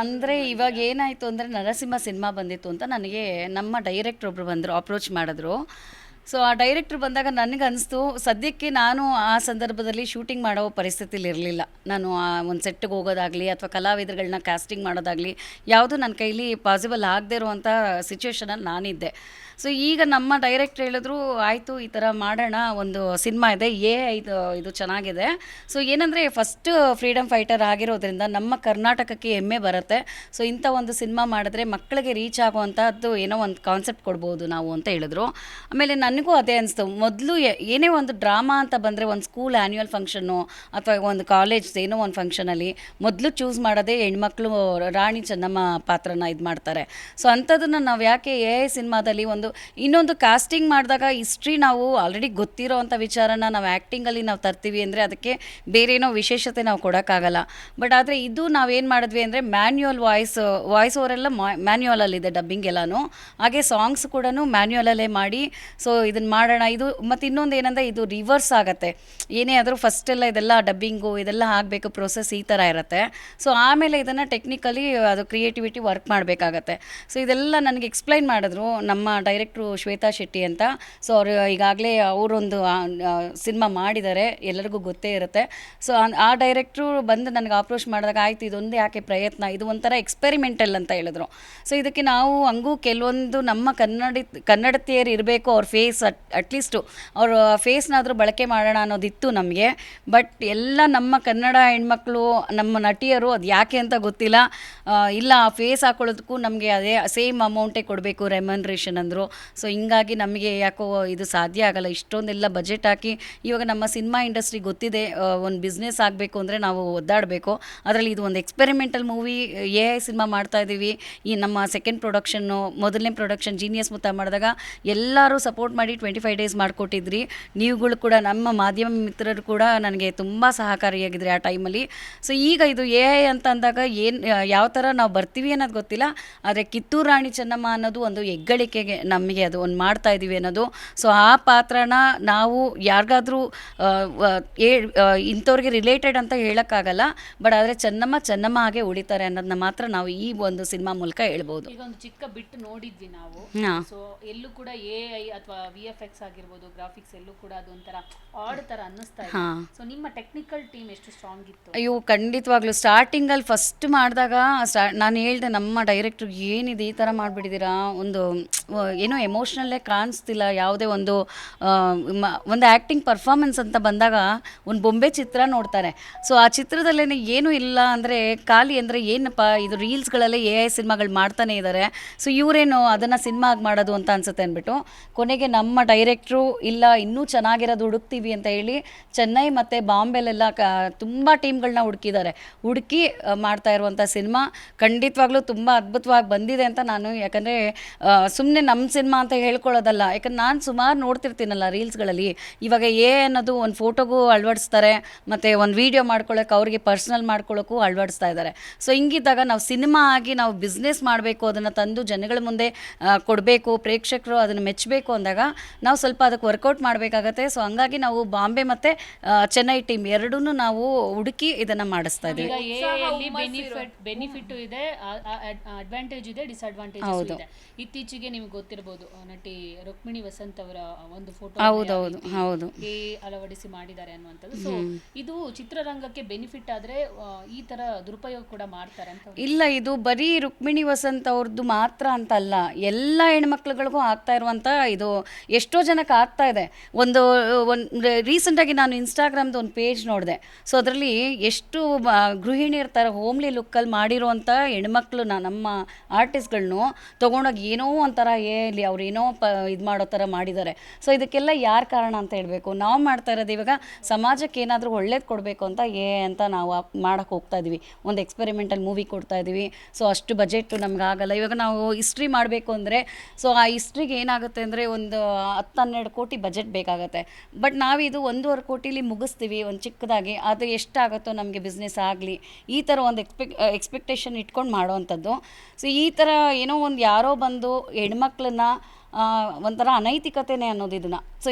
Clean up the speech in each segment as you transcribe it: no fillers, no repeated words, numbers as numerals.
ಅಂದರೆ ಇವಾಗ ಏನಾಯಿತು ಅಂದರೆ ನರಸಿಂಹ ಸಿನಿಮಾ ಬಂದಿತ್ತು ಅಂತ ನನಗೆ ನಮ್ಮ ಡೈರೆಕ್ಟ್ರ್ ಒಬ್ಬರು ಬಂದರು, ಅಪ್ರೋಚ್ ಮಾಡಿದ್ರು. ಸೊ ಆ ಡೈರೆಕ್ಟ್ರ್ ಬಂದಾಗ ನನಗನ್ನಿಸ್ತು, ಸದ್ಯಕ್ಕೆ ನಾನು ಆ ಸಂದರ್ಭದಲ್ಲಿ ಶೂಟಿಂಗ್ ಮಾಡೋ ಪರಿಸ್ಥಿತಿಲಿ ಇರಲಿಲ್ಲ. ನಾನು ಒಂದು ಸೆಟ್ಗೆ ಹೋಗೋದಾಗಲಿ ಅಥವಾ ಕಲಾವಿದರುಗಳನ್ನ ಕ್ಯಾಸ್ಟಿಂಗ್ ಮಾಡೋದಾಗಲಿ ಯಾವುದೂ ನನ್ನ ಕೈಲಿ ಪಾಸಿಬಲ್ ಆಗದೇ ಇರುವಂಥ ಸಿಚುವೇಷನಲ್ಲಿ ನಾನಿದ್ದೆ. ಸೊ ಈಗ ನಮ್ಮ ಡೈರೆಕ್ಟ್ರ್ ಹೇಳಿದ್ರು, ಆಯಿತು ಈ ಥರ ಮಾಡೋಣ, ಒಂದು ಸಿನಿಮಾ ಇದೆ, ಇದು ಚೆನ್ನಾಗಿದೆ. ಸೊ ಏನಂದರೆ ಫಸ್ಟ್ ಫ್ರೀಡಮ್ ಫೈಟರ್ ಆಗಿರೋದ್ರಿಂದ ನಮ್ಮ ಕರ್ನಾಟಕಕ್ಕೆ ಹೆಮ್ಮೆ ಬರುತ್ತೆ. ಸೊ ಇಂಥ ಒಂದು ಸಿನಿಮಾ ಮಾಡಿದ್ರೆ ಮಕ್ಕಳಿಗೆ ರೀಚ್ ಆಗುವಂಥದ್ದು ಏನೋ ಒಂದು ಕಾನ್ಸೆಪ್ಟ್ ಕೊಡ್ಬೋದು ನಾವು ಅಂತ ಹೇಳಿದ್ರು. ಆಮೇಲೆ ನನಗೂ ಅದೇ ಅನಿಸ್ತು, ಮೊದಲು ಏನೇ ಒಂದು ಡ್ರಾಮಾ ಅಂತ ಬಂದರೆ ಒಂದು ಸ್ಕೂಲ್ ಆ್ಯನ್ಯುವಲ್ ಫಂಕ್ಷನ್ನು ಅಥವಾ ಒಂದು ಕಾಲೇಜ್ ಏನೋ ಒಂದು ಫಂಕ್ಷನಲ್ಲಿ ಮೊದಲು ಚೂಸ್ ಮಾಡೋದೇ ಹೆಣ್ಮಕ್ಳು ರಾಣಿ ಚೆನ್ನಮ್ಮ ಪಾತ್ರನ ಇದು ಮಾಡ್ತಾರೆ. ಸೊ ಅಂಥದ್ದನ್ನು ನಾವು ಯಾಕೆ ಸಿನಿಮಾದಲ್ಲಿ ಇನ್ನೊಂದು ಕಾಸ್ಟಿಂಗ್ ಮಾಡಿದಾಗ ಹಿಸ್ಟ್ರಿ ನಾವು ಆಲ್ರೆಡಿ ಗೊತ್ತಿರೋ ಅಂಥ ವಿಚಾರನ ನಾವು ಆ್ಯಕ್ಟಿಂಗಲ್ಲಿ ನಾವು ತರ್ತೀವಿ ಅಂದರೆ ಅದಕ್ಕೆ ಬೇರೇನೋ ವಿಶೇಷತೆ ನಾವು ಕೊಡೋಕ್ಕಾಗಲ್ಲ. ಬಟ್ ಆದರೆ ಇದು ನಾವೇನು ಮಾಡಿದ್ವಿ ಅಂದರೆ ಮ್ಯಾನ್ಯುವಲ್ ವಾಯ್ಸ್ ಓವರೆಲ್ಲ ಮ್ಯಾನ್ಯುವಲಲ್ಲಿದೆ, ಡಬ್ಬಿಂಗ್ ಎಲ್ಲನೂ. ಹಾಗೆ ಸಾಂಗ್ಸ್ ಕೂಡ ಮ್ಯಾನ್ಯುವಲಲ್ಲೇ ಮಾಡಿ ಸೊ ಇದನ್ನು ಮಾಡೋಣ. ಇದು ಮತ್ತು ಇನ್ನೊಂದು ಏನಂದರೆ ಇದು ರಿವರ್ಸ್ ಆಗುತ್ತೆ. ಏನೇ ಆದರೂ ಫಸ್ಟೆಲ್ಲ ಇದೆಲ್ಲ ಡಬ್ಬಿಂಗು ಇದೆಲ್ಲ ಆಗಬೇಕು, ಪ್ರೊಸೆಸ್ ಈ ಥರ ಇರುತ್ತೆ. ಸೊ ಆಮೇಲೆ ಇದನ್ನು ಟೆಕ್ನಿಕಲಿ ಅದು ಕ್ರಿಯೇಟಿವಿಟಿ ವರ್ಕ್ ಮಾಡಬೇಕಾಗತ್ತೆ. ಸೊ ಇದೆಲ್ಲ ನನಗೆ ಎಕ್ಸ್ಪ್ಲೈನ್ ಮಾಡಿದ್ರು ನಮ್ಮ ಡೈರೆಕ್ಟ್ರು ಶ್ವೇತಾ ಶೆಟ್ಟಿ ಅಂತ. ಸೊ ಅವರು ಈಗಾಗಲೇ ಅವರೊಂದು ಸಿನಿಮಾ ಮಾಡಿದ್ದಾರೆ, ಎಲ್ಲರಿಗೂ ಗೊತ್ತೇ ಇರುತ್ತೆ. ಸೊ ಆ ಡೈರೆಕ್ಟ್ರು ಬಂದು ನನಗೆ ಅಪ್ರೋಚ್ ಮಾಡಿದಾಗ, ಆಯಿತು ಇದೊಂದು ಯಾಕೆ ಪ್ರಯತ್ನ, ಇದು ಒಂಥರ ಎಕ್ಸ್ಪೆರಿಮೆಂಟಲ್ ಅಂತ ಹೇಳಿದ್ರು. ಸೊ ಇದಕ್ಕೆ ನಾವು ಹಂಗೂ ಕೆಲವೊಂದು ನಮ್ಮ ಕನ್ನಡತಿಯರು ಇರಬೇಕು, ಅವ್ರ ಫೇಸ್ ಅಟ್ಲೀಸ್ಟು ಅವ್ರ ಫೇಸ್ನಾದರೂ ಬಳಕೆ ಮಾಡೋಣ ಅನ್ನೋದಿತ್ತು ನಮಗೆ. ಬಟ್ ಎಲ್ಲ ನಮ್ಮ ಕನ್ನಡ ಹೆಣ್ಮಕ್ಳು, ನಮ್ಮ ನಟಿಯರು ಅದು ಯಾಕೆ ಅಂತ ಗೊತ್ತಿಲ್ಲ, ಇಲ್ಲ ಆ ಫೇಸ್ ಹಾಕೊಳ್ಳೋದಕ್ಕೂ ನಮಗೆ ಅದೇ ಸೇಮ್ ಅಮೌಂಟೇ ಕೊಡಬೇಕು ರೆಮ್ಯುನರೇಷನ್ ಅಂದರು. ಸೊ ಹಿಂಗಾಗಿ ನಮಗೆ ಯಾಕೋ ಇದು ಸಾಧ್ಯ ಆಗಲ್ಲ, ಇಷ್ಟೊಂದೆಲ್ಲ ಬಜೆಟ್ ಹಾಕಿ. ಇವಾಗ ನಮ್ಮ ಸಿನಿಮಾ ಇಂಡಸ್ಟ್ರಿ ಗೊತ್ತಿದೆ, ಒಂದು ಬಿಸ್ನೆಸ್ ಆಗಬೇಕು ಅಂದರೆ ನಾವು ಒದ್ದಾಡಬೇಕು. ಅದರಲ್ಲಿ ಇದು ಒಂದು ಎಕ್ಸ್ಪೆರಿಮೆಂಟಲ್ ಮೂವಿ, ಸಿನಿಮಾ ಮಾಡ್ತಾ ಇದ್ದೀವಿ. ಈ ನಮ್ಮ ಸೆಕೆಂಡ್ ಪ್ರೊಡಕ್ಷನ್ನು, ಮೊದಲನೇ ಪ್ರೊಡಕ್ಷನ್ ಜೀನಿಯಸ್ ಮುತ್ತ ಮಾಡಿದಾಗ ಎಲ್ಲರೂ ಸಪೋರ್ಟ್ ಮಾಡಿ 25 ಡೇಸ್ ಮಾಡಿಕೊಟ್ಟಿದ್ರಿ. ನೀವುಗಳು ಕೂಡ, ನಮ್ಮ ಮಾಧ್ಯಮ ಮಿತ್ರರು ಕೂಡ ನನಗೆ ತುಂಬ ಸಹಕಾರಿಯಾಗಿದ್ರಿ ಆ ಟೈಮಲ್ಲಿ. ಸೊ ಈಗ ಇದು ಅಂತ ಅಂದಾಗ ಯಾವ ಥರ ನಾವು ಬರ್ತೀವಿ ಅನ್ನೋದು ಗೊತ್ತಿಲ್ಲ. ಆದರೆ ಕಿತ್ತೂರು ರಾಣಿ ಚೆನ್ನಮ್ಮ ಅನ್ನೋದು ಒಂದು ಹೆಗ್ಗಳಿಕೆಗೆ ನಮಗೆ ಅದು ಒಂದು ಮಾಡ್ತಾ ಇದ್ದೀವಿ ಅನ್ನೋದು. ಸೊ ಆ ಪಾತ್ರನ ನಾವು ಯಾರಿಗಾದ್ರೂ ಇಂಥವ್ರಿಗೆ ರಿಲೇಟೆಡ್ ಅಂತ ಹೇಳೋಕ್ಕಾಗಲ್ಲ. ಬಟ್ ಆದರೆ ಚೆನ್ನಮ್ಮ ಹಾಗೆ ಉಳಿತಾರೆ ಅನ್ನೋದನ್ನ ಮಾತ್ರ ನಾವು ಈ ಒಂದು ಸಿನಿಮಾ ಮೂಲಕ ಹೇಳ್ಬೋದು. ಈಗ ಒಂದು ಚಿಕ್ಕ ಬಿಟ್ಟು ನೋಡಿದ್ವಿ ನಾವು. ಸೊ ಎಲ್ಲೂ ಕೂಡ AI ಅಥವಾ VFX ಆಗಿರ್ಬೋದು, ಗ್ರಾಫಿಕ್ಸ್ ಎಲ್ಲೂ ಕೂಡ ಅದೊಂಥರ ಆಡ್ ಥರ ಅನ್ನಿಸ್ತಾ ಇದೆ. ಸೊ ನಿಮ್ಮ ಟೆಕ್ನಿಕಲ್ ಟೀಮ್ ಎಷ್ಟು ಸ್ಟ್ರಾಂಗ್ ಇತ್ತು? ಅಯ್ಯೋ ಖಂಡಿತವಾಗ್ಲೂ ಸ್ಟಾರ್ಟಿಂಗಲ್ಲಿ ಫಸ್ಟ್ ಮಾಡಿದಾಗ ನಾನು ಹೇಳ್ದೆ ನಮ್ಮ ಡೈರೆಕ್ಟ್ರಿಗೆ, ಏನಿದೆ ಈ ಥರ ಮಾಡಿಬಿಟ್ಟಿದ್ದೀರಾ, ಒಂದು ಏನೋ ಎಮೋಷ್ನಲ್ಲೇ ಕಾಣಿಸ್ತಿಲ್ಲ, ಯಾವುದೇ ಒಂದು ಆ್ಯಕ್ಟಿಂಗ್ ಪರ್ಫಾರ್ಮೆನ್ಸ್ ಅಂತ ಬಂದಾಗ ಒಂದು ಬೊಂಬೆ ಚಿತ್ರ ನೋಡ್ತಾರೆ. ಸೊ ಆ ಚಿತ್ರದಲ್ಲೇ ಏನೂ ಇಲ್ಲ ಅಂದರೆ ಖಾಲಿ ಅಂದರೆ ಏನಪ್ಪ ಇದು ರೀಲ್ಸ್ಗಳಲ್ಲೇ AI ಸಿನಿಮಾಗಳು ಮಾಡ್ತಾನೆ ಇದ್ದಾರೆ, ಸೊ ಇವರೇನು ಅದನ್ನು ಸಿನಿಮಾ ಆಗಿ ಮಾಡೋದು ಅಂತ ಅನ್ಸುತ್ತೆ ಅಂದ್ಬಿಟ್ಟು ಕೊನೆಗೆ ನಮ್ಮ ಡೈರೆಕ್ಟ್ರು ಇಲ್ಲ ಇನ್ನೂ ಚೆನ್ನಾಗಿರೋದು ಹುಡುಕ್ತೀವಿ ಅಂತ ಹೇಳಿ ಚೆನ್ನೈ ಮತ್ತು ಬಾಂಬೆಲೆಲ್ಲ ತುಂಬ ಟೀಮ್ಗಳನ್ನ ಹುಡುಕಿ ಮಾಡ್ತಾ ಇರುವಂಥ ಸಿನಿಮಾ ಖಂಡಿತವಾಗ್ಲೂ ತುಂಬ ಅದ್ಭುತವಾಗಿ ಬಂದಿದೆ ಅಂತ ನಾನು, ಯಾಕಂದರೆ ಸುಮ್ಮನೆ ನಮ್ಮ ಸಿನಿಮಾ ಅಂತ ಹೇಳ್ಕೊಳ್ಳೋದಲ್ಲ, ಯಾಕಂದ್ರೆ ನಾನು ಸುಮಾರು ನೋಡ್ತಿರ್ತೀನಲ್ಲ ರೀಲ್ಸ್ಗಳಲ್ಲಿ, ಇವಾಗ ಅನ್ನೋದು ಒಂದು ಫೋಟೋಗೂ ಅಳವಡಿಸ್ತಾರೆ ಮತ್ತು ಒಂದು ವೀಡಿಯೋ ಮಾಡ್ಕೊಳ್ಳೋಕೆ ಅವ್ರಿಗೆ ಪರ್ಸ್ನಲ್ ಮಾಡ್ಕೊಳ್ಳೋಕ್ಕೂ ಅಳವಡಿಸ್ತಾ ಇದ್ದಾರೆ. ಸೊ ಹಿಂಗಿದ್ದಾಗ ನಾವು ಸಿನಿಮಾ ಆಗಿ ನಾವು ಬಿಸ್ನೆಸ್ ಮಾಡಬೇಕು, ಅದನ್ನು ತಂದು ಜನಗಳ ಮುಂದೆ ಕೊಡಬೇಕು, ಪ್ರೇಕ್ಷಕರು ಅದನ್ನು ಮೆಚ್ಚಬೇಕು ಅಂದಾಗ ನಾವು ಸ್ವಲ್ಪ ಅದಕ್ಕೆ ವರ್ಕೌಟ್ ಮಾಡಬೇಕಾಗತ್ತೆ. ಸೊ ಹಂಗಾಗಿ ನಾವು ಬಾಂಬೆ ಮತ್ತು ಚೆನ್ನೈ ಟೀಮ್ ಎರಡೂ ನಾವು ಹುಡುಕಿ ಇದನ್ನು ಮಾಡಿಸ್ತಾ ಇದ್ದೀವಿ. ಬೆನಿಫಿಟ್ ಇದೆ, ಅಡ್ವಾಂಟೇಜ್ ಇದೆ, ಡಿಸ್ಅಡ್ವಾಂಟೇಜ್ ಇದೆ. ಇತ್ತೀಚೆಗೆ ನಿಮ್ಗೆ ಗೊತ್ತಿರಬಹುದು, ನಟಿ ರುಕ್ಮಿಣಿ ವಸಂತ್ ಅವರ ಒಂದು ಫೋಟೋ ಹೌದು ಅಳವಡಿಸಿ ಮಾಡಿದ್ದಾರೆ ಅನ್ನುವಂಥದ್ದು. ಸೊ ಇದು ಚಿತ್ರರಂಗಕ್ಕೆ ಬೆನಿಫಿಟ್ ಆದ್ರೆ ಈ ತರ ದುರುಪಯೋಗ ಕೂಡ ಮಾಡ್ತಾರೆ ಅಂತ ಇಲ್ಲ, ಇದು ಬರೀ ರುಕ್ಮಿಣಿ ವಸಂತ್ ಅವ್ರದ್ದು ಮಾತ್ರ ಅಂತ ಅಲ್ಲ, ಎಲ್ಲ ಹೆಣ್ಮಕ್ಳುಗಳಿಗೂ ಆಗ್ತಾ ಇರುವಂಥ ಇದು ಎಷ್ಟೋ ಜನಕ್ಕೆ ಆಗ್ತಾ ಇದೆ. ಒಂದು ರೀಸೆಂಟಾಗಿ ನಾನು ಇನ್ಸ್ಟಾಗ್ರಾಮ್ದು ಒಂದು ಪೇಜ್ ನೋಡಿದೆ. ಸೊ ಅದರಲ್ಲಿ ಎಷ್ಟು ಗೃಹಿಣಿ ಇರ್ತಾರೆ, ಹೋಮ್ಲಿ ಲುಕ್ಕಲ್ಲಿ ಮಾಡಿರುವಂಥ ಹೆಣ್ಮಕ್ಳು ನಮ್ಮ ಆರ್ಟಿಸ್ಟ್ಗಳನ್ನು ತೊಗೊಂಡೋಗಿ ಏನೋ ಒಂಥರ ಹೇಳಿ ಅವ್ರು ಏನೋ ಇದು ಮಾಡೋ ಥರ ಮಾಡಿದ್ದಾರೆ. ಸೊ ಇದಕ್ಕೆಲ್ಲ ಯಾರು ಕಾರಣ ಅಂತ ಹೇಳಬೇಕು? ನಾವು ಮಾಡ್ತಾ ಇರೋದು ಇವಾಗ ಸಮಾಜಕ್ಕೆ ಏನಾದರೂ ಒಳ್ಳೇದು ಕೊಡಬೇಕು ಅಂತ ಅಂತ ನಾವು ಮಾಡೋಕ್ಕೆ ಹೋಗ್ತಾ ಇದ್ದೀವಿ. ಒಂದು ಎಕ್ಸ್ಪೆರಿಮೆಂಟಲ್ ಮೂವಿ ಕೊಡ್ತಾ ಇದ್ದೀವಿ. ಸೊ ಅಷ್ಟು ಬಜೆಟ್ ನಮಗಾಗಲ್ಲ. ಇವಾಗ ನಾವು ಹಿಸ್ಟ್ರಿ ಮಾಡಬೇಕು ಅಂದರೆ ಸೊ ಆ ಹಿಸ್ಟ್ರಿಗೆ ಏನಾಗುತ್ತೆ ಅಂದರೆ ಒಂದು 10-12 ಕೋಟಿ ಬಜೆಟ್ ಬೇಕಾಗುತ್ತೆ. ಬಟ್ ನಾವಿದು 1.5 ಕೋಟಿಲಿ ಮುಗಿಸ್ತೀವಿ ಒಂದು ಚಿಕ್ಕದಾಗಿ. ಅದು ಎಷ್ಟಾಗುತ್ತೋ ನಮಗೆ ಬಿಸ್ನೆಸ್ ಆಗಲಿ, ಈ ಥರ ಒಂದು ಎಕ್ಸ್ಪೆಕ್ಟೇಷನ್ ಇಟ್ಕೊಂಡು ಮಾಡೋವಂಥದ್ದು. ಸೊ ಈ ಥರ ಏನೋ ಒಂದು ಯಾರೋ ಬಂದು ಹೆಣ್ಮಕ್ಳನ್ನ ಒಂಥರ ಅನೈತಿಕತೆನೇ ಅನ್ನೋದು ಇದನ್ನು. ಸೊ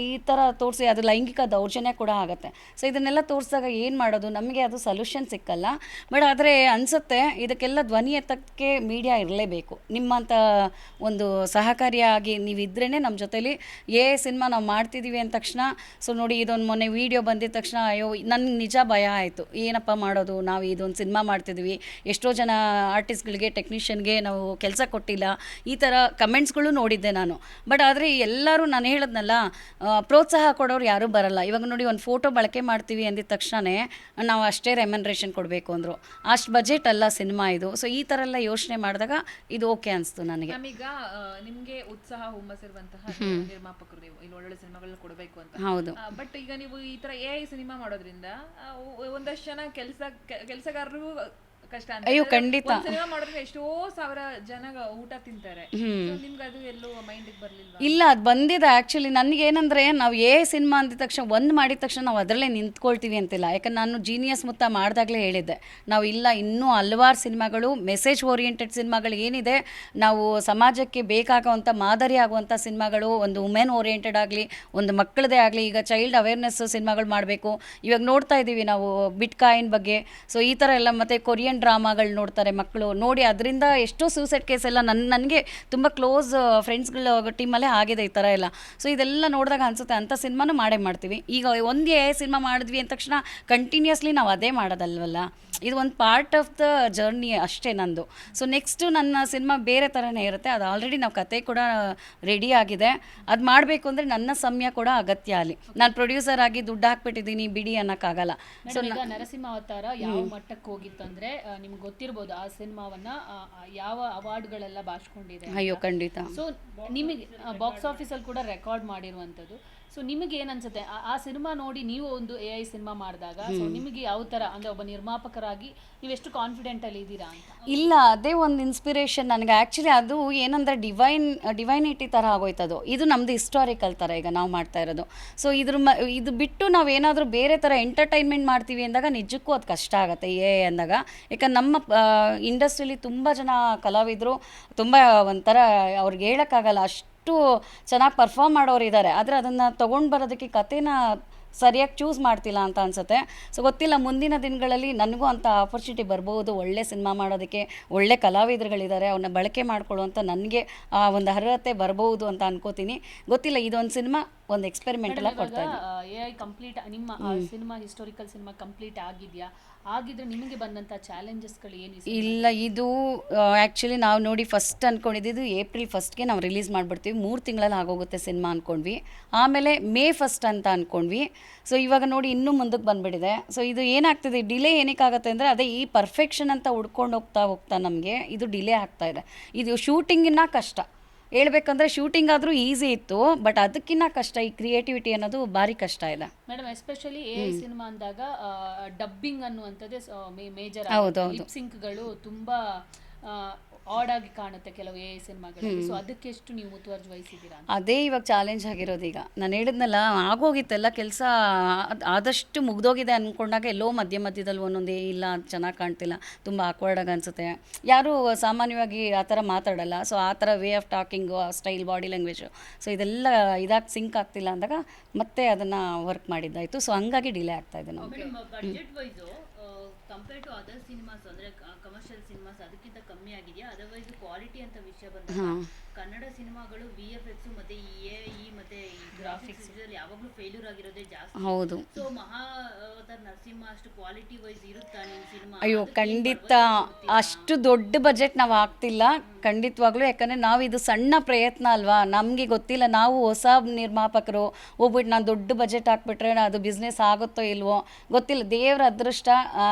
ಈ ಥರ ತೋರಿಸಿ ಅದು ಲೈಂಗಿಕ ದೌರ್ಜನ್ಯ ಕೂಡ ಆಗುತ್ತೆ. ಸೊ ಇದನ್ನೆಲ್ಲ ತೋರಿಸಿದಾಗ ಏನು ಮಾಡೋದು, ನಮಗೆ ಅದು ಸೊಲ್ಯೂಷನ್ ಸಿಕ್ಕಲ್ಲ. ಬಟ್ ಆದರೆ ಅನಿಸುತ್ತೆ ಇದಕ್ಕೆಲ್ಲ ಧ್ವನಿ ಎತ್ತಕ್ಕೆ ಮೀಡಿಯಾ ಇರಲೇಬೇಕು. ನಿಮ್ಮಂಥ ಒಂದು ಸಹಕಾರಿಯಾಗಿ ನೀವಿದ್ರೇ ನಮ್ಮ ಜೊತೇಲಿ ಸಿನಿಮಾ ನಾವು ಮಾಡ್ತಿದ್ದೀವಿ ಅಂದ ತಕ್ಷಣ, ಸೊ ನೋಡಿ ಇದೊಂದು ಮೊನ್ನೆ ವೀಡಿಯೋ ಬಂದಿದ ತಕ್ಷಣ ಅಯ್ಯೋ ನನಗೆ ನಿಜ ಭಯ ಆಯಿತು, ಏನಪ್ಪ ಮಾಡೋದು, ನಾವು ಇದೊಂದು ಸಿನಿಮಾ ಮಾಡ್ತಿದ್ವಿ, ಎಷ್ಟೋ ಜನ ಆರ್ಟಿಸ್ಟ್ಗಳಿಗೆ ಟೆಕ್ನಿಷಿಯನ್ಗೆ ನಾವು ಕೆಲಸ ಕೊಟ್ಟಿಲ್ಲ, ಈ ಥರ ಕಮೆಂಟ್ಸ್ಗಳು ನೋಡಿದ್ದೆ ನಾನು. ಬಟ್ ಆದರೆ ಎಲ್ಲರೂ ನಾನು ಹೇಳಿದ್ನಲ್ಲ, ಪ್ರೋತ್ಸಾಹ ಕೊಡೋರು ಯಾರೂ ಬರಲ್ಲ. ಇವಾಗ ನೋಡಿ ಒಂದು ಫೋಟೋ ಬಳಕೆ ಮಾಡ್ತೀವಿ ಅಂದಿದ ತಕ್ಷಣವೇ ನಾವು ಅಷ್ಟೇ ರೆಮ್ಯುನರೇಷನ್ ಕೊಡಬೇಕು ಅಂದರು. ಅಷ್ಟು ಬಜೆಟ್ ಅಲ್ಲ ಸಿನಿಮಾ ಇದು. ಸೊ ಈ ಥರ ಎಲ್ಲ ಯೋಚನೆ ಮಾಡಿದಾಗ ಇದು ಓಕೆ ಅನಿಸ್ತು ನನಗೆ. ನಮೀಗ ನಿಮಗೆ ಉತ್ಸಾಹ ಹುಮ್ಮಸ್ಸಿರುವಂತಹ ನಿರ್ಮಾಪಕರು, ನೀವು ಇಲ್ಲಿ ಒಳ್ಳೊಳ್ಳೆ ಸಿನಿಮಾಗಳನ್ನ ಕೊಡಬೇಕು ಅಂತ. ಹೌದು. ಬಟ್ ಈಗ ನೀವು ಈ ತರ AI ಸಿನಿಮಾ ಮಾಡೋದ್ರಿಂದ ಒಂದಷ್ಟು ಜನ ಕೆಲಸಗಾರರು ಕಷ್ಟ. ಅಯ್ಯೋ ಖಂಡಿತ. ಸಿನಿಮಾ ಮಾಡೋದ್ರಿಂದ ಎಷ್ಟೋ ಸಾವಿರ ಜನ ಊಟ ತಿಂತಾರೆ. ನಿಮ್ಗೆ ಅದು ಎಲ್ಲೋ ಮೈಂಡಿಗೆ ಬರಲಿಲ್ಲ? ಇಲ್ಲ, ಅದು ಬಂದಿದೆ ಆ್ಯಕ್ಚುಲಿ. ನನಗೇನಂದರೆ ನಾವು ಸಿನಿಮಾ ಅಂದಿದ ತಕ್ಷಣ ಒಂದು ಮಾಡಿದ ತಕ್ಷಣ ನಾವು ಅದರಲ್ಲೇ ನಿಂತ್ಕೊಳ್ತೀವಿ ಅಂತಿಲ್ಲ. ಯಾಕಂದ್ರೆ ನಾನು ಜೀನಿಯಸ್ ಮುತ್ತ ಮಾಡಿದಾಗಲೇ ಹೇಳಿದ್ದೆ, ನಾವು ಇಲ್ಲ ಇನ್ನೂ ಹಲವಾರು ಸಿನಿಮಾಗಳು, ಮೆಸೇಜ್ ಓರಿಯೆಂಟೆಡ್ ಸಿನಿಮಾಗಳು ಏನಿದೆ, ನಾವು ಸಮಾಜಕ್ಕೆ ಬೇಕಾಗುವಂಥ ಮಾದರಿ ಆಗುವಂಥ ಸಿನಿಮಾಗಳು, ಒಂದು ವುಮೆನ್ ಓರಿಯೆಂಟೆಡ್ ಆಗಲಿ, ಒಂದು ಮಕ್ಕಳದೇ ಆಗಲಿ, ಈಗ ಚೈಲ್ಡ್ ಅವೇರ್ನೆಸ್ ಸಿನಿಮಾಗಳು ಮಾಡಬೇಕು. ಇವಾಗ ನೋಡ್ತಾ ಇದ್ದೀವಿ ನಾವು ಬಿಟ್ಕಾಯಿನ್ ಬಗ್ಗೆ. ಸೊ ಈ ಥರ ಎಲ್ಲ, ಮತ್ತು ಕೊರಿಯನ್ ಡ್ರಾಮಾಗಳು ನೋಡ್ತಾರೆ ಮಕ್ಕಳು, ನೋಡಿ ಅದರಿಂದ ಎಷ್ಟೋ ಸೂಸೈಡ್ ಕೇಸ್ ಎಲ್ಲ ನನಗೆ ತುಂಬ ಕ್ಲೋಸ್ ಫ್ರೆಂಡ್ಸ್ಗಳ ಟೀಮಲ್ಲೇ ಆಗಿದೆ ಈ ಥರ ಎಲ್ಲ. ಸೊ ಇದೆಲ್ಲ ನೋಡಿದಾಗ ಅನಿಸುತ್ತೆ ಅಂಥ ಸಿನಿಮಾನು ಮಾಡ್ತೀವಿ. ಈಗ ಒಂದು ಸಿನಿಮಾ ಮಾಡಿದ್ವಿ ಅಂದ ತಕ್ಷಣ ಕಂಟಿನ್ಯೂಸ್ಲಿ ನಾವು ಅದೇ ಮಾಡೋದಲ್ವಲ್ಲ, ಇದು ಒಂದು ಪಾರ್ಟ್ ಆಫ್ ದ ಜರ್ನಿ ಅಷ್ಟೇ ನಂದು. ಸೊ ನೆಕ್ಸ್ಟು ನನ್ನ ಸಿನಿಮಾ ಬೇರೆ ಥರನೇ ಇರುತ್ತೆ. ಅದು ಆಲ್ರೆಡಿ ನಾವು ಕತೆ ಕೂಡ ರೆಡಿ ಆಗಿದೆ. ಅದು ಮಾಡಬೇಕು ಅಂದರೆ ನನ್ನ ಸಮಯ ಕೂಡ ಅಗತ್ಯ. ಅಲ್ಲಿ ನಾನು ಪ್ರೊಡ್ಯೂಸರ್ ಆಗಿ ದುಡ್ಡು ಹಾಕ್ಬಿಟ್ಟಿದ್ದೀನಿ ಬಿಡಿ ಅನ್ನೋಕ್ಕಾಗಲ್ಲ. ಸೊ ಈಗ ನರಸಿಂಹ ಅವತಾರ ಯಾವ ಮಟ್ಟಕ್ಕೆ ಹೋಗಿತ್ತಂದ್ರೆ ನಿಮ್ಗೆ ಗೊತ್ತಿರ್ಬೋದು, ಆ ಸಿನಿಮಾವನ್ನ ಯಾವ ಅವಾರ್ಡ್ಗಳೆಲ್ಲ ಬಾಚ್ಕೊಂಡಿದೆ. ಅಯ್ಯೋ ಖಂಡಿತ. ಸೊ ನಿಮಗೆ ಬಾಕ್ಸ್ ಆಫೀಸಲ್ಲಿ ಕೂಡ ರೆಕಾರ್ಡ್ ಮಾಡಿರುವಂಥದ್ದು. ಸೊ ನಿಮಗೆ ಏನನ್ಸುತ್ತೆ ಆ ಸಿನಿಮಾ ನೋಡಿ ನೀವು ಒಂದು AI ಸಿನಿಮಾ ಮಾಡಿದಾಗ, ಸೊ ನಿಮಗೆ ಯಾವ ಥರ ಅಂದರೆ ಒಬ್ಬ ನಿರ್ಮಾಪಕರಾಗಿ ನೀವೆಷ್ಟು ಕಾನ್ಫಿಡೆಂಟಲ್ಲಿ ಇದ್ದೀರಾ ಅಂತ? ಇಲ್ಲ, ಅದೇ ಒಂದು ಇನ್ಸ್ಪಿರೇಷನ್ ನನಗೆ. ಆ್ಯಕ್ಚುಲಿ ಅದು ಏನಂದರೆ ಡಿವೈನಿಟಿ ಥರ ಆಗೋಯ್ತದು. ಇದು ನಮ್ಮದು ಹಿಸ್ಟಾರಿಕಲ್ ಥರ ಈಗ ನಾವು ಮಾಡ್ತಾ ಇರೋದು. ಸೊ ಇದು ಬಿಟ್ಟು ನಾವೇನಾದರೂ ಬೇರೆ ಥರ ಎಂಟರ್ಟೈನ್ಮೆಂಟ್ ಮಾಡ್ತೀವಿ ಅಂದಾಗ ನಿಜಕ್ಕೂ ಅದು ಕಷ್ಟ ಆಗುತ್ತೆ ಅಂದಾಗ. ಯಾಕಂದ್ರೆ ನಮ್ಮ ಇಂಡಸ್ಟ್ರಿಲಿ ತುಂಬ ಜನ ಕಲಾವಿದರು ತುಂಬ ಒಂಥರ ಅವ್ರಿಗೆ ಹೇಳೋಕ್ಕಾಗಲ್ಲ, ಅಷ್ಟು ಚೆನ್ನಾಗಿ ಪರ್ಫಾರ್ಮ್ ಮಾಡೋರು ಇದ್ದಾರೆ. ಆದರೆ ಅದನ್ನು ತೊಗೊಂಡು ಬರೋದಕ್ಕೆ ಕಥೆನ ಸರಿಯಾಗಿ ಚೂಸ್ ಮಾಡ್ತಿಲ್ಲ ಅಂತ ಅನಿಸುತ್ತೆ. ಸೊ ಗೊತ್ತಿಲ್ಲ, ಮುಂದಿನ ದಿನಗಳಲ್ಲಿ ನನಗೂ ಅಂಥ ಆಪರ್ಚುನಿಟಿ ಬರ್ಬೋದು, ಒಳ್ಳೆ ಸಿನಿಮಾ ಮಾಡೋದಕ್ಕೆ. ಒಳ್ಳೆ ಕಲಾವಿದರುಗಳಿದ್ದಾರೆ, ಅವನ್ನ ಬಳಕೆ ಮಾಡ್ಕೊಳ್ಳುವಂಥ ನನಗೆ ಆ ಒಂದು ಅರ್ಹತೆ ಬರ್ಬೋದು ಅಂತ ಅನ್ಕೋತೀನಿ. ಗೊತ್ತಿಲ್ಲ, ಇದೊಂದು ಸಿನಿಮಾ ಒಂದು ಎಕ್ಸ್ಪೆರಿಮೆಂಟ್ ಎಲ್ಲ ಕೊಡ್ತಾ ಇದ್ದೀನಿ. AI ಕಂಪ್ಲೀಟ್ ನಿಮ್ಮ ಸಿನಿಮಾ ಹಿಸ್ಟೋರಿಕಲ್ ಸಿನಿಮಾ ಕಂಪ್ಲೀಟ್ ಆಗಿದೆಯಾ? ಆಗಿದ್ರೆ ನಿಮಗೆ ಬಂದಂಥ ಚಾಲೆಂಜಸ್ಗಳು ಏನಿದೆ? ಇಲ್ಲ, ಇದು ಆ್ಯಕ್ಚುಲಿ ನಾವು ನೋಡಿ ಫಸ್ಟ್ ಅಂದ್ಕೊಂಡಿದ್ದು ಏಪ್ರಿಲ್ 1ಗೆ ನಾವು ರಿಲೀಸ್ ಮಾಡಿಬಿಡ್ತೀವಿ, 3 ತಿಂಗಳಲ್ಲಿ ಆಗೋಗುತ್ತೆ ಸಿನಿಮಾ ಅಂದ್ಕೊಂಡ್ವಿ. ಆಮೇಲೆ May 1 ಅಂತ ಅಂದ್ಕೊಂಡ್ವಿ. ಸೊ ಇವಾಗ ನೋಡಿ ಇನ್ನೂ ಮುಂದಕ್ಕೆ ಬಂದುಬಿಟ್ಟಿದೆ. ಸೊ ಇದು ಏನಾಗ್ತಿದೆ, ಡಿಲೇ ಏನಕ್ಕಾಗುತ್ತೆ ಅಂದರೆ ಅದೇ ಈ ಪರ್ಫೆಕ್ಷನ್ ಅಂತ ಹುಡ್ಕೊಂಡು ಹೋಗ್ತಾ ನಮಗೆ ಇದು ಡಿಲೇ ಆಗ್ತಾಯಿದೆ. ಇದು ಶೂಟಿಂಗಿನ ಕಷ್ಟ ಹೇಳ್ಬೇಕಂದ್ರೆ. ಶೂಟಿಂಗ್ ಆದರೂ ಈಸಿ ಇತ್ತು, ಬಟ್ ಅದಕ್ಕಿಂತ ಕಷ್ಟ ಈ ಕ್ರಿಯೇಟಿವಿಟಿ ಅನ್ನೋದು ಭಾರಿ ಕಷ್ಟ ಇದೆ ಮೇಡಮ್. ಎಸ್ಪೆಷಲಿ AI ಸಿನಿಮಾ ಅಂದಾಗ ಡಬ್ಬಿಂಗ್ ಅನ್ನುವಂಥದ್ದೇ ಮೇಜರ್. ಲಿಪ್ಸಿಂಕ್ಗಳು ತುಂಬಾ ಆಡ್ ಆಗಿ ಕಾಣುತ್ತೆ ಕೆಲವು AI ಸಿನಿಮಾಗಳಲ್ಲಿ. ಸೊ ಅದಕ್ಕೆ ಎಷ್ಟು ನೀವು ಮುತುವರ್ಜಿ ವಹಿಸಿದ್ದೀರಾ? ಅದೇ ಇವಾಗ ಚಾಲೆಂಜ್ ಆಗಿರೋದು. ಈಗ ನಾನು ಹೇಳಿದ್ನಲ್ಲ, ಆಗೋಗಿತ್ತೆಲ್ಲ ಕೆಲಸ, ಆದಷ್ಟು ಮುಗ್ದೋಗಿದೆ ಅಂದ್ಕೊಂಡಾಗ ಎಲ್ಲೋ ಮಧ್ಯದಲ್ಲಿ ಒಂದೊಂದೇ ಇಲ್ಲ, ಚೆನ್ನಾಗಿ ಕಾಣ್ತಿಲ್ಲ, ತುಂಬ ಆಕ್ವರ್ಡಾಗಿ ಅನಿಸುತ್ತೆ. ಯಾರೂ ಸಾಮಾನ್ಯವಾಗಿ ಆ ಥರ ಮಾತಾಡಲ್ಲ. ಸೊ ಆ ಥರ way of talking, style, body language, so ಇದೆಲ್ಲ ಇದಾಗಿ ಸಿಂಕ್ ಆಗ್ತಿಲ್ಲ ಅಂದಾಗ ಮತ್ತೆ ಅದನ್ನು ವರ್ಕ್ ಮಾಡಿದ್ದಾಯಿತು. ಸೊ ಹಂಗಾಗಿ ಡಿಲೇ ಆಗ್ತಾಯಿದೆ ನಾವು. Budget wise compare to other cinemas ಅಂದರೆ ಕಮರ್ಷಿಯಲ್ ಸಿನಿಮಾಸ್ ಅದಕ್ಕಿಂತ ಕಮ್ಮಿ ಆಗಿದೆಯಾ? ಅದರ್ವೈಸ್ ಕ್ವಾಲಿಟಿ ಅಂತ ವಿಷಯ ಬಂದಾಗ ಕನ್ನಡ ಸಿನಿಮಾಗಳು VFX ಮತ್ತೆ AI ಮತ್ತೆ ಗ್ರಾಫಿಕ್ಸ್ ಯಾವಾಗಲೂ ಫೇಲ್ಯೂರ್ ಆಗಿರೋದೇ ಜಾಸ್ತಿ. ಹೌದು. ಸೊ ಮಹಾವತಾರ್ ನರಸಿಂಹ ಅಷ್ಟು ಕ್ವಾಲಿಟಿ ವೈಸ್ ಇರುತ್ತಾ ನಿಮ್ಮ ಸಿನಿಮಾ? ಅಯ್ಯೋ ಖಂಡಿತ, ಅಷ್ಟು ದೊಡ್ಡ ಬಜೆಟ್ ನಾವು ಹಾಕ್ತಿಲ್ಲ ಖಂಡಿತವಾಗ್ಲೂ. ಯಾಕಂದರೆ ನಾವು ಇದು ಸಣ್ಣ ಪ್ರಯತ್ನ ಅಲ್ವಾ, ನಮಗೆ ಗೊತ್ತಿಲ್ಲ, ನಾವು ಹೊಸ ನಿರ್ಮಾಪಕರು ಹೋಗ್ಬಿಟ್ಟು ನಾನು ದೊಡ್ಡ ಬಜೆಟ್ ಹಾಕ್ಬಿಟ್ರೆ ಅದು ಬಿಸ್ನೆಸ್ ಆಗುತ್ತೋ ಇಲ್ವೋ ಗೊತ್ತಿಲ್ಲ. ದೇವರ ಅದೃಷ್ಟ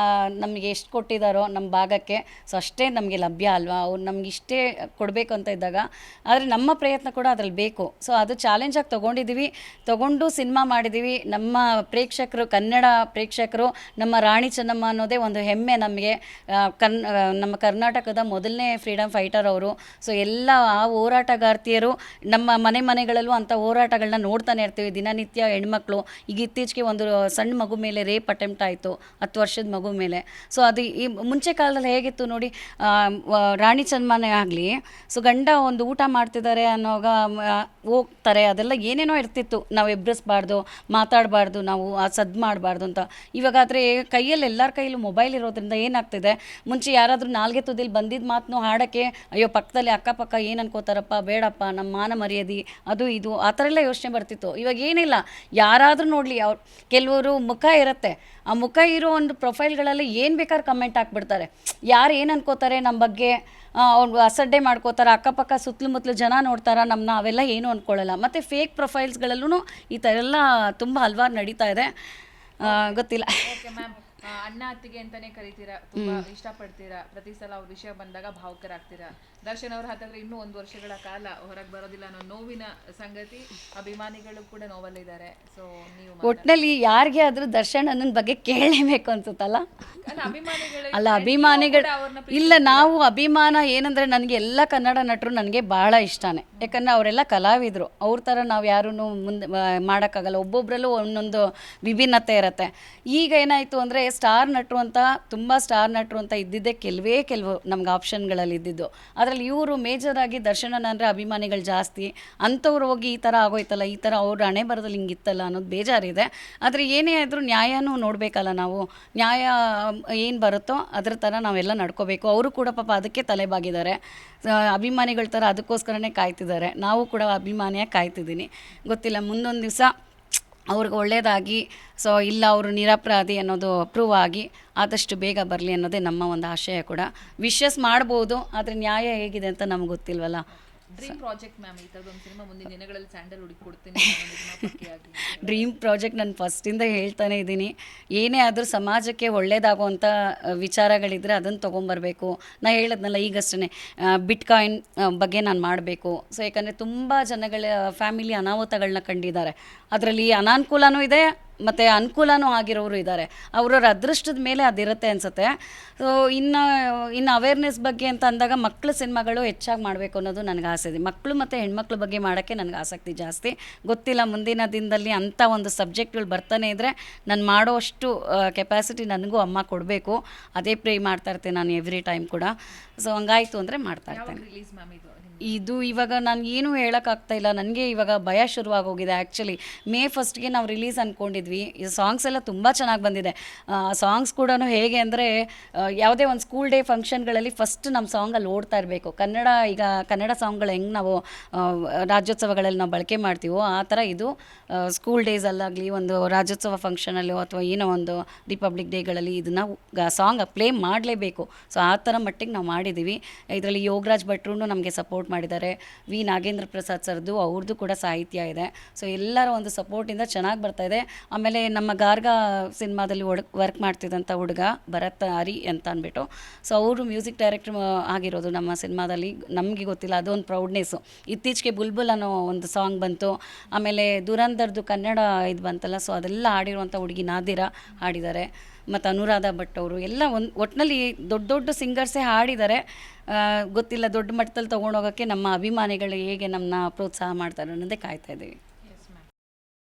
ನಮಗೆ ಎಷ್ಟು ಕೊಟ್ಟಿದ್ದಾರೋ ನಮ್ಮ ಭಾಗಕ್ಕೆ, ಸೊ ಅಷ್ಟೇ ನಮಗೆ ಲಭ್ಯ ಅಲ್ವಾ. ಅವ್ರು ನಮ್ಗೆ ಇಷ್ಟೇ ಕೊಡಬೇಕು ಅಂತ ಇದ್ದಾಗ, ಆದರೆ ನಮ್ಮ ಪ್ರಯತ್ನ ಕೂಡ ಅದ್ರಲ್ಲಿ ಬೇಕು. ಸೊ ಅದು ಚಾಲೆಂಜಾಗಿ ತೊಗೊಂಡು ಸಿನಿಮಾ ಮಾಡಿದ್ದೀವಿ. ನಮ್ಮ ಪ್ರೇಕ್ಷಕರು, ಕನ್ನಡ ಪ್ರೇಕ್ಷಕರು, ನಮ್ಮ ರಾಣಿ ಚೆನ್ನಮ್ಮ ಅನ್ನೋದೇ ಒಂದು ಹೆಮ್ಮೆ ನಮಗೆ. ನಮ್ಮ ಕರ್ನಾಟಕದ ಮೊದಲನೇ ಫ್ರೀಡಮ್ ಫೈಟರ್ ಅವರು. ಅವರು. ಸೊ ಎಲ್ಲ ಆ ಹೋರಾಟಗಾರ್ತಿಯರು ನಮ್ಮ ಮನೆಗಳಲ್ಲೂ ಅಂಥ ಹೋರಾಟಗಳನ್ನ ನೋಡ್ತಾನೆ ಇರ್ತೀವಿ ದಿನನಿತ್ಯ. ಹೆಣ್ಮಕ್ಳು ಈಗ ಇತ್ತೀಚೆಗೆ ಒಂದು ಸಣ್ಣ ಮಗು ಮೇಲೆ ರೇಪ್ ಅಟೆಂಪ್ಟ್ ಆಯಿತು, 10 ವರ್ಷದ ಮಗು ಮೇಲೆ. ಸೊ ಅದು ಈ ಮುಂಚೆ ಕಾಲದಲ್ಲಿ ಹೇಗಿತ್ತು ನೋಡಿ, ರಾಣಿ ಚೆನ್ನಮ್ಮನೇ ಆಗಲಿ, ಸೊ ಗಂಡ ಒಂದು ಊಟ ಮಾಡ್ತಿದ್ದಾರೆ ಅನ್ನೋವಾಗ ಹೋಗ್ತಾರೆ, ಅದೆಲ್ಲ ಏನೇನೋ ಇರ್ತಿತ್ತು. ನಾವು ಎಬ್ಬಿಸ್ಬಾರ್ದು, ಮಾತಾಡಬಾರ್ದು, ನಾವು ಸದ್ದು ಮಾಡಬಾರ್ದು ಅಂತ. ಇವಾಗಾದರೆ ಕೈಯಲ್ಲಿ ಎಲ್ಲರ ಕೈಯಲ್ಲೂ ಮೊಬೈಲ್ ಇರೋದ್ರಿಂದ ಏನಾಗ್ತಿದೆ, ಮುಂಚೆ ಯಾರಾದರೂ ನಾಲ್ಗೆ ತುದಿಲಿ ಬಂದಿದ್ದ ಮಾತನ್ನು ಹಾಡೋಕ್ಕೆ ಅಯ್ಯೋ ಪಕ್ಕದಲ್ಲಿ ಅಕ್ಕಪಕ್ಕ ಏನು ಅನ್ಕೋತಾರಪ್ಪ, ಬೇಡಪ್ಪ ನಮ್ಮ ಮಾನ ಮರ್ಯಾದೆ ಅದು ಇದು ಆ ಥರ ಎಲ್ಲ ಯೋಚನೆ ಬರ್ತಿತ್ತು. ಇವಾಗ ಏನಿಲ್ಲ, ಯಾರಾದರೂ ನೋಡಲಿ, ಅವ್ರು ಕೆಲವರು ಮುಖ ಇರುತ್ತೆ, ಆ ಮುಖ ಇರೋ ಒಂದು ಪ್ರೊಫೈಲ್ಗಳಲ್ಲಿ ಏನು ಬೇಕಾದ್ರೂ ಕಮೆಂಟ್ ಹಾಕ್ಬಿಡ್ತಾರೆ. ಯಾರು ಏನು ಅನ್ಕೋತಾರೆ ನಮ್ಮ ಬಗ್ಗೆ, ಅವ್ರು ಅಸಡ್ಡೆ ಮಾಡ್ಕೋತಾರೆ, ಅಕ್ಕಪಕ್ಕ ಸುತ್ತಲೂ ಜನ ನೋಡ್ತಾರ ನಮ್ಮನ್ನ, ಅವೆಲ್ಲ ಏನು ಅಂದ್ಕೊಳ್ಳಲ್ಲ. ಮತ್ತು ಫೇಕ್ ಪ್ರೊಫೈಲ್ಸ್ಗಳಲ್ಲೂ ಈ ಥರ ಎಲ್ಲ ತುಂಬ ಹಲವಾರು ನಡೀತಾ ಇದೆ. ಗೊತ್ತಿಲ್ಲ. ಓಕೆ ಮ್ಯಾಮ್, ಅಣ್ಣ ಅತ್ತಿಗೆ ಅಂತಾನೆ ಕರಿತೀರಾ, ತುಂಬಾ ಇಷ್ಟಪಡ್ತೀರಾ, ಪ್ರತಿ ಸಲ ಅವ್ರ ವಿಷಯ ಬಂದಾಗ ಭಾವುಕರಾಗ್ತೀರಾ. ದರ್ಶನ್ ಅವ್ರ ಹತ್ತಿರ ಇನ್ನೂ 1 ವರ್ಷಗಳ ಕಾಲ ಹೊರಗೆ ಬರೋದಿಲ್ಲ ಅನ್ನೋ ನೋವಿನ ಸಂಗತಿ, ಅಭಿಮಾನಿಗಳು ಕೂಡ ನೋವಲ್ಲಿದ್ದಾರೆ. ಸೊ ನೀವು ಒಟ್ಟಿನಲ್ಲಿ ಯಾರಿಗೆ ಆದರೂ ದರ್ಶನ್ ಅನ್ನೋನ್ ಬಗ್ಗೆ ಕೇಳಲೇಬೇಕು ಅನ್ಸುತ್ತಲ್ಲ. ಅಲ್ಲ ಅಭಿಮಾನಿಗಳು ಇಲ್ಲ, ನಾವು ಅಭಿಮಾನ ಏನಂದರೆ ನನಗೆ ಎಲ್ಲ ಕನ್ನಡ ನಟರು ನನಗೆ ಭಾಳ ಇಷ್ಟನೇ. ಯಾಕಂದರೆ ಅವರೆಲ್ಲ ಕಲಾವಿದರು, ಅವ್ರ ಥರ ನಾವು ಯಾರೂ ಮುಂದೆ ಮಾಡೋಕ್ಕಾಗಲ್ಲ. ಒಬ್ಬೊಬ್ಬರಲ್ಲೂ ಒಂದೊಂದು ವಿಭಿನ್ನತೆ ಇರುತ್ತೆ. ಈಗ ಏನಾಯಿತು ಅಂದರೆ ಸ್ಟಾರ್ ನಟರು ಅಂತ, ತುಂಬ ಸ್ಟಾರ್ ನಟರು ಅಂತ ಇದ್ದಿದ್ದೇ ಕೆಲವು ನಮ್ಗೆ ಆಪ್ಷನ್ಗಳಲ್ಲಿ ಇದ್ದಿದ್ದು. ಅದರಲ್ಲಿ ಇವರು ಮೇಜರಾಗಿ ದರ್ಶನ ಅಂದರೆ ಅಭಿಮಾನಿಗಳು ಜಾಸ್ತಿ. ಅಂಥವ್ರು ಹೋಗಿ ಈ ಥರ ಆಗೋಯ್ತಲ್ಲ, ಈ ಥರ ಅವ್ರ ಹಣೆ ಬರದಲ್ಲಿ ಹಿಂಗಿತ್ತಲ್ಲ ಅನ್ನೋದು ಬೇಜಾರಿದೆ. ಆದರೆ ಏನೇ ಆದರೂ ನ್ಯಾಯನೂ ನೋಡಬೇಕಲ್ಲ ನಾವು. ನ್ಯಾಯ ಏನು ಬರುತ್ತೋ ಅದ್ರ ಥರ ನಾವೆಲ್ಲ ನಡ್ಕೋಬೇಕು. ಅವರು ಕೂಡ ಪಾಪ ಅದಕ್ಕೆ ತಲೆಬಾಗಿದ್ದಾರೆ. ಅಭಿಮಾನಿಗಳ ಥರ ಅದಕ್ಕೋಸ್ಕರನೇ ಕಾಯ್ತಿದ್ದಾರೆ. ನಾವು ಕೂಡ ಅಭಿಮಾನಿಯಾಗಿ ಕಾಯ್ತಿದ್ದೀನಿ. ಗೊತ್ತಿಲ್ಲ, ಮುಂದೊಂದು ದಿವಸ ಅವ್ರಿಗೆ ಒಳ್ಳೆಯದಾಗಿ, ಸೊ ಇಲ್ಲ ಅವರು ನಿರಪರಾಧಿ ಅನ್ನೋದು ಪ್ರೂವ್ ಆಗಿ ಆದಷ್ಟು ಬೇಗ ಬರಲಿ ಅನ್ನೋದೇ ನಮ್ಮ ಒಂದು ಆಶಯ ಕೂಡ. ವಿಶಸ್ ಮಾಡ್ಬೋದು, ಆದರೆ ನ್ಯಾಯ ಹೇಗಿದೆ ಅಂತ ನಮ್ಗೆ ಗೊತ್ತಿಲ್ವಲ್ಲ. ಡ್ರೀಮ್ ಪ್ರಾಜೆಕ್ಟ್ ಮ್ಯಾಮ್, ಈ ಥರದೊಂದು ಸಿನಿಮಾ ಮುಂದಿನ ದಿನಗಳಲ್ಲಿ ಸ್ಯಾಂಡಲ್ವುಡ್ ಕೊಡ್ತೀನಿ. ಡ್ರೀಮ್ ಪ್ರಾಜೆಕ್ಟ್ ನಾನು ಫಸ್ಟಿಂದ ಹೇಳ್ತಾನೆ ಇದ್ದೀನಿ, ಏನೇ ಆದರೂ ಸಮಾಜಕ್ಕೆ ಒಳ್ಳೇದಾಗುವಂಥ ವಿಚಾರಗಳಿದ್ದರೆ ಅದನ್ನು ತೊಗೊಂಬರಬೇಕು. ನಾನು ಹೇಳಿದ್ನಲ್ಲ ಈಗಷ್ಟೇ, ಬಿಟ್ಕಾಯಿನ್ ಬಗ್ಗೆ ನಾನು ಮಾಡಬೇಕು. ಸೊ ಯಾಕಂದರೆ ತುಂಬ ಜನಗಳ ಫ್ಯಾಮಿಲಿ ಅನಾಹುತಗಳನ್ನ ಕಂಡಿದ್ದಾರೆ. ಅದರಲ್ಲಿ ಅನಾನುಕೂಲನೂ ಇದೆ ಮತ್ತು ಅನುಕೂಲನೂ ಆಗಿರೋರು ಇದ್ದಾರೆ. ಅವ್ರವ್ರ ಅದೃಷ್ಟದ ಮೇಲೆ ಅದಿರುತ್ತೆ ಅನಿಸುತ್ತೆ. ಸೊ ಇನ್ನು ಅವೇರ್ನೆಸ್ ಬಗ್ಗೆ ಅಂತ ಅಂದಾಗ ಮಕ್ಕಳ ಸಿನಿಮಾಗಳು ಹೆಚ್ಚಾಗಿ ಮಾಡಬೇಕು ಅನ್ನೋದು ನನಗೆ ಆಸೆ ಇದೆ. ಮಕ್ಕಳು ಮತ್ತು ಹೆಣ್ಮಕ್ಳ ಬಗ್ಗೆ ಮಾಡೋಕ್ಕೆ ನನಗೆ ಆಸಕ್ತಿ ಜಾಸ್ತಿ. ಗೊತ್ತಿಲ್ಲ, ಮುಂದಿನ ದಿನದಲ್ಲಿ ಅಂಥ ಒಂದು ಸಬ್ಜೆಕ್ಟ್ಗಳು ಬರ್ತಾನೆ ಇದ್ದರೆ ನಾನು ಮಾಡೋಷ್ಟು ಕೆಪಾಸಿಟಿ ನನಗೂ ಅಮ್ಮ ಕೊಡಬೇಕು. ಅದೇ ಪ್ರೇ ಮಾಡ್ತಾ ಇರ್ತೇನೆ ನಾನು ಎವ್ರಿ ಟೈಮ್ ಕೂಡ. ಸೊ ಹಂಗಾಯಿತು ಅಂದರೆ ಮಾಡ್ತಾ ಇರ್ತೇನೆ. ರಿಲೀಸ್ ಮ್ಯಾಮ್ ಇದು ಇವಾಗ ನಾನು ಏನೂ ಹೇಳೋಕ್ಕಾಗ್ತಾ ಇಲ್ಲ. ನನಗೆ ಇವಾಗ ಭಯ ಶುರುವಾಗೋಗಿದೆ. ಆ್ಯಕ್ಚುಲಿ May 1ಗೆ ನಾವು ರಿಲೀಸ್ ಅಂದ್ಕೊಂಡಿದ್ವಿ. ಈ ಸಾಂಗ್ಸ್ ಎಲ್ಲ ತುಂಬ ಚೆನ್ನಾಗಿ ಬಂದಿದೆ. ಸಾಂಗ್ಸ್ ಕೂಡ ಹೇಗೆ ಅಂದರೆ, ಯಾವುದೇ ಒಂದು ಸ್ಕೂಲ್ ಡೇ ಫಂಕ್ಷನ್ಗಳಲ್ಲಿ ಫಸ್ಟ್ ನಮ್ಮ ಸಾಂಗಲ್ಲಿ ಓಡ್ತಾ ಇರಬೇಕು. ಈಗ ಕನ್ನಡ ಸಾಂಗ್ಗಳು ಹೆಂಗೆ ನಾವು ರಾಜ್ಯೋತ್ಸವಗಳಲ್ಲಿ ನಾವು ಬಳಕೆ ಮಾಡ್ತೀವೋ ಆ ಥರ ಇದು ಸ್ಕೂಲ್ ಡೇಸಲ್ಲಾಗಲಿ, ಒಂದು ರಾಜ್ಯೋತ್ಸವ ಫಂಕ್ಷನಲ್ಲೋ ಅಥವಾ ಏನೋ ಒಂದು ರಿಪಬ್ಲಿಕ್ ಡೇಗಳಲ್ಲಿ ಇದನ್ನು ಸಾಂಗ್ ಪ್ಲೇ ಮಾಡಲೇಬೇಕು. ಸೊ ಆ ಥರ ಮಟ್ಟಿಗೆ ನಾವು ಮಾಡಿದ್ದೀವಿ. ಇದರಲ್ಲಿ ಯೋಗರಾಜ್ ಭಟ್ರು ನಮಗೆ ಸಪೋರ್ಟ್ ಮಾಡಿದ್ದಾರೆ. ವಿ ನಾಗೇಂದ್ರ ಪ್ರಸಾದ್ ಸರ್ದು ಅವ್ರದ್ದು ಕೂಡ ಸಾಹಿತ್ಯ ಇದೆ. ಸೊ ಎಲ್ಲರ ಒಂದು ಸಪೋರ್ಟಿಂದ ಚೆನ್ನಾಗಿ ಬರ್ತಾಯಿದೆ. ಆಮೇಲೆ ನಮ್ಮ ಗಾರ್ಗ ಸಿನಿಮಾದಲ್ಲಿ ವರ್ಕ್ ಮಾಡ್ತಿದ್ದಂಥ ಹುಡುಗ ಭರತ್ ಹರಿ ಅಂತ ಅಂದ್ಬಿಟ್ಟು, ಸೊ ಅವರು ಮ್ಯೂಸಿಕ್ ಡೈರೆಕ್ಟರ್ ಆಗಿರೋದು ನಮ್ಮ ಸಿನಿಮಾದಲ್ಲಿ. ನಮಗೆ ಗೊತ್ತಿಲ್ಲ, ಅದೊಂದು ಪ್ರೌಡ್ನೆಸ್ಸು. ಇತ್ತೀಚೆಗೆ ಬುಲ್ಬುಲ್ ಅನ್ನೋ ಒಂದು ಸಾಂಗ್ ಬಂತು. ಆಮೇಲೆ ದುರಂದರ್ದು ಕನ್ನಡ ಇದು ಬಂತಲ್ಲ, ಸೊ ಅದೆಲ್ಲ ಹಾಡಿರುವಂಥ ಹುಡುಗಿ ನಾದಿರಾ ಹಾಡಿದ್ದಾರೆ. ಮತ್ತು ಅನುರಾಧ ಭಟ್ ಅವರು ಎಲ್ಲ ಒಟ್ಟಿನಲ್ಲಿ ದೊಡ್ಡ ಸಿಂಗರ್ಸೇ ಹಾಡಿದ್ದಾರೆ. ಗೊತ್ತಿಲ್ಲ, ದೊಡ್ಡ ಮಟ್ಟದಲ್ಲಿ ತೊಗೊಂಡೋಗೋಕ್ಕೆ ನಮ್ಮ ಅಭಿಮಾನಿಗಳು ಹೇಗೆ ನಮ್ಮನ್ನ ಪ್ರೋತ್ಸಾಹ ಮಾಡ್ತಾರೆ ಅನ್ನೋದೇ ಕಾಯ್ತಾ ಇದ್ದೀವಿ.